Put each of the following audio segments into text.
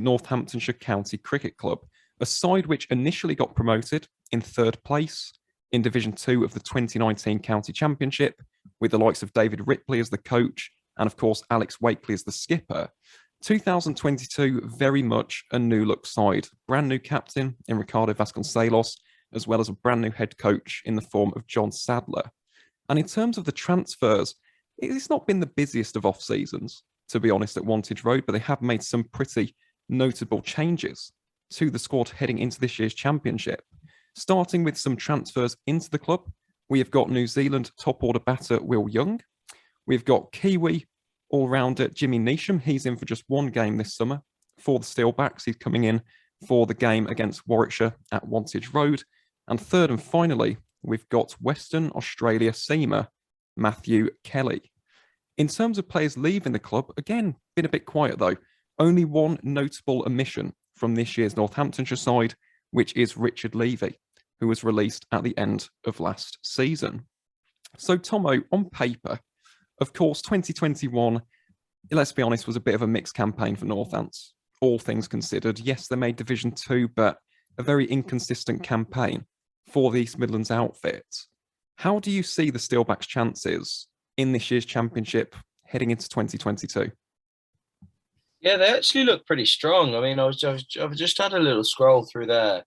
Northamptonshire County Cricket Club, a side which initially got promoted in third place in Division 2 of the 2019 County Championship, with the likes of David Ripley as the coach and, of course, Alex Wakely as the skipper. 2022, very much a new look side. Brand new captain in Ricardo Vasconcelos, as well as a brand new head coach in the form of John Sadler. And in terms of the transfers, it's not been the busiest of off seasons, to be honest, at Wantage Road, but they have made some pretty notable changes to the squad heading into this year's championship. Starting with some transfers into the club, we have got New Zealand top order batter Will Young. We've got Kiwi all-rounder Jimmy Neesham. He's in for just one game this summer for the Steelbacks. He's coming in for the game against Warwickshire at Wantage Road. And third and finally, we've got Western Australia seamer Matthew Kelly. In terms of players leaving the club, again, been a bit quiet though. Only one notable omission from this year's Northamptonshire side, which is Richard Levy, who was released at the end of last season. So, Tomo, on paper, of course, 2021, let's be honest, was a bit of a mixed campaign for Northants, all things considered. Yes, they made Division 2, but a very inconsistent campaign for the East Midlands outfit. How do you see the Steelbacks' chances in this year's championship heading into 2022? Yeah, they actually look pretty strong. I mean, I've just had a little scroll through their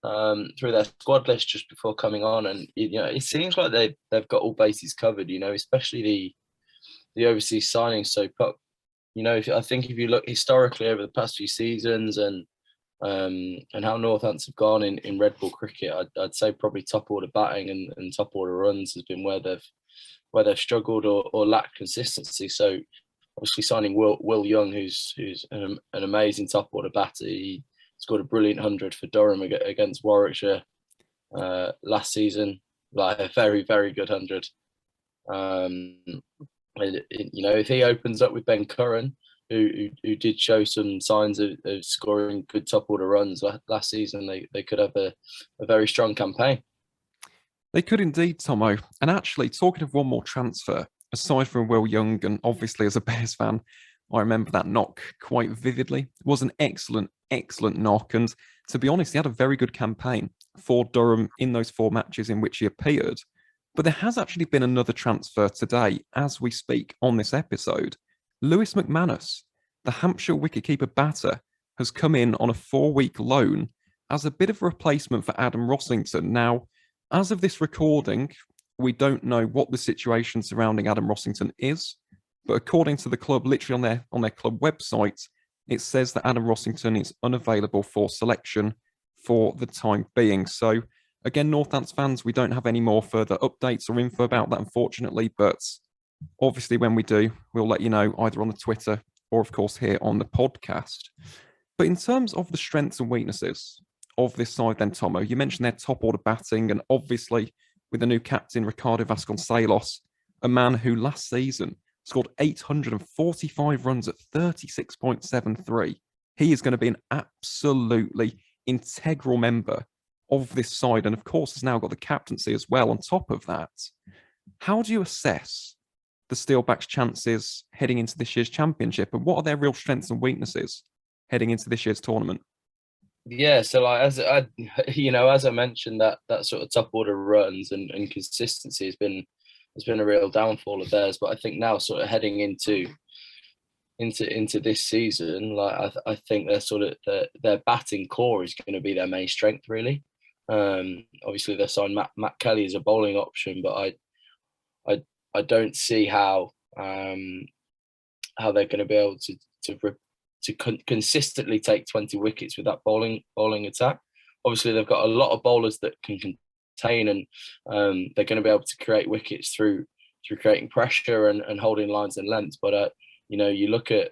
squad list just before coming on, and it seems like they've got all bases covered. Especially the overseas signings. So, I think if you look historically over the past few seasons and how Northants have gone in red ball cricket, I'd say probably top order batting and top order runs has been where they've struggled or lacked consistency. So obviously signing Will Young, who's an amazing top order batter. He scored a brilliant 100 for Durham against Warwickshire last season, like a very, very good 100. If he opens up with Ben Curran, who did show some signs of scoring good top order runs last season, they could have a very strong campaign. They could indeed, Tomo. And actually, talking of one more transfer, aside from Will Young, and obviously as a Bears fan, I remember that knock quite vividly. It was an excellent knock. And to be honest, he had a very good campaign for Durham in those 4 matches in which he appeared. But there has actually been another transfer today, as we speak on this episode. Lewis Mcmanus, the Hampshire wicketkeeper batter, has come in on a 4-week loan as a bit of a replacement for Adam Rossington. Now, as of this recording, we don't know what the situation surrounding Adam Rossington is, but according to the club, literally on their club website, it says that Adam Rossington is unavailable for selection for the time being. So, again, Northants fans, we don't have any more further updates or info about that, unfortunately, but obviously when we do, we'll let you know either on the Twitter or, of course, here on the podcast. But in terms of the strengths and weaknesses of this side then, Tomo, you mentioned their top order batting, and obviously with the new captain, Ricardo Vasconcelos, a man who last season scored 845 runs at 36.73. He is going to be an absolutely integral member of this side, and of course has now got the captaincy as well on top of that. How do you assess the Steelbacks' chances heading into this year's championship, and what are their real strengths and weaknesses heading into this year's tournament? Yeah, so as I mentioned, that sort of top order runs and consistency has been a real downfall of theirs. But I think now, sort of heading into this season, like I think their batting core is going to be their main strength, really. Obviously, they signed Matt Kelly as a bowling option, but I don't see how they're going to be able to consistently take 20 wickets with that bowling attack. Obviously, they've got a lot of bowlers that can contain, and they're going to be able to create wickets through creating pressure and holding lines and lengths. But you look at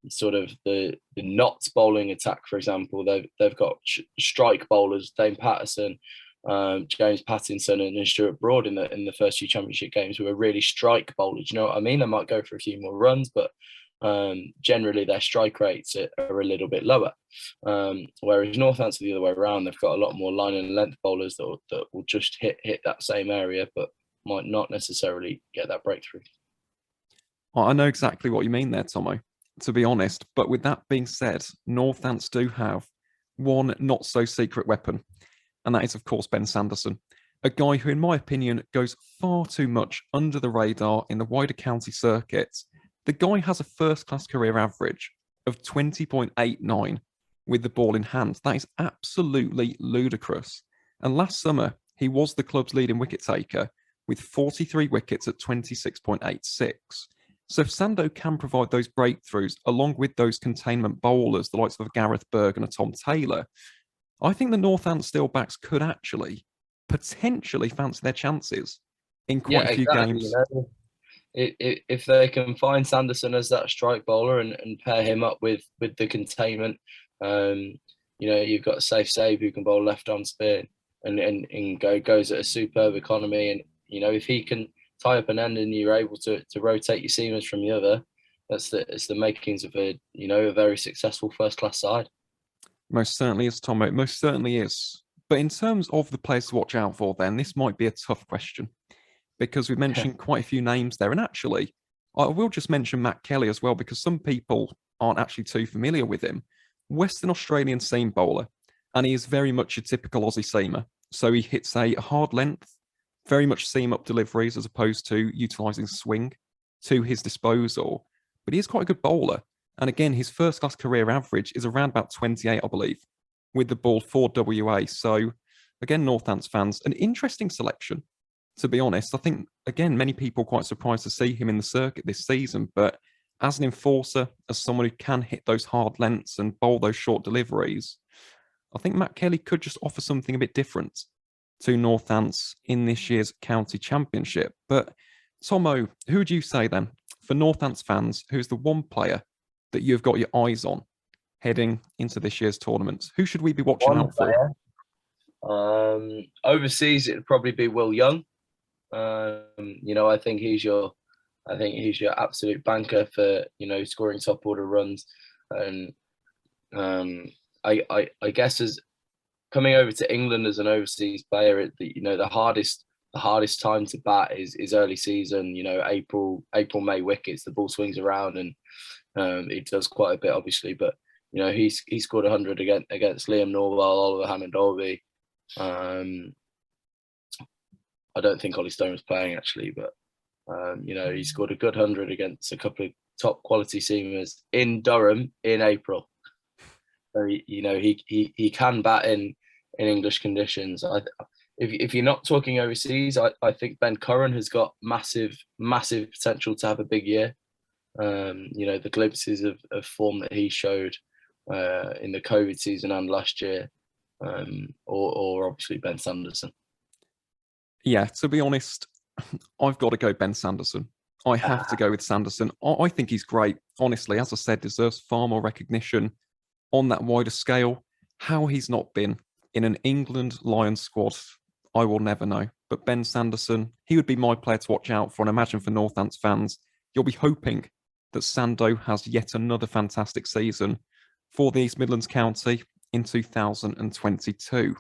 sort of the Notts bowling attack, for example. They've got strike bowlers, Dane Patterson, James Pattinson, and Stuart Broad in the first few championship games, who are really strike bowlers. You know what I mean? They might go for a few more runs, but generally their strike rates are a little bit lower. Whereas Northants are the other way around. They've got a lot more line and length bowlers that will just hit that same area, but might not necessarily get that breakthrough. I know exactly what you mean there, Tomo. to be honest. But with that being said, Northants do have one not so secret weapon, and that is, of course, Ben Sanderson, a guy who, in my opinion, goes far too much under the radar in the wider county circuit. The guy has a first class career average of 20.89 with the ball in hand. That is absolutely ludicrous. And last summer, he was the club's leading wicket taker with 43 wickets at 26.86. So if Sando can provide those breakthroughs along with those containment bowlers, the likes of Gareth Berg and a Tom Taylor, I think the Northants Steelbacks could actually potentially fancy their chances in quite a few games. You know, if they can find Sanderson as that strike bowler and pair him up with the containment, you know, you've got a safe save who can bowl left arm spin and goes at a superb economy. And, you know, if he can tie up an end and you're able to rotate your seamers from the other, it's the makings of a, you know, a very successful first class side. Most certainly is, Tom. It most certainly is. But in terms of the players to watch out for, then, this might be a tough question because we've mentioned quite a few names there. And actually, I will just mention Matt Kelly as well, because some people aren't actually too familiar with him. Western Australian seam bowler, and he is very much a typical Aussie seamer. So he hits a hard length, very much seam up deliveries as opposed to utilising swing to his disposal. But he is quite a good bowler. And again, his first class career average is around about 28, I believe, with the ball for WA. So again, Northants fans, an interesting selection, to be honest. I think, again, many people quite surprised to see him in the circuit this season. But as an enforcer, as someone who can hit those hard lengths and bowl those short deliveries, I think Matt Kelly could just offer something a bit different to Northants in this year's county championship. But Tomo, who would you say then, for Northants fans, who's the one player that you've got your eyes on heading into this year's tournament? Who should we be watching out for? Overseas, it'd probably be Will Young. You know, I think he's your absolute banker for, you know, scoring top order runs. And I guess as coming over to England as an overseas player, you know, the hardest time to bat is early season. You know, April, May wickets. The ball swings around and it does quite a bit, obviously. But you know, he scored 100 against Liam Norwell, Oliver Hammond Dolby. I don't think Ollie Stone was playing actually, but you know, he scored a good 100 against a couple of top quality seamers in Durham in April. So you know, he can bat in English conditions. If you're not talking overseas, I think Ben Curran has got massive potential to have a big year. You know, the glimpses of form that he showed in the COVID season and last year, or obviously Ben Sanderson. Yeah, to be honest, I've got to go Ben Sanderson. I have to go with Sanderson. I think he's great. Honestly, as I said, deserves far more recognition on that wider scale. How he's not been in an England Lions squad, I will never know. But Ben Sanderson, he would be my player to watch out for. And imagine for Northants fans, you'll be hoping that Sando has yet another fantastic season for the East Midlands County in 2022.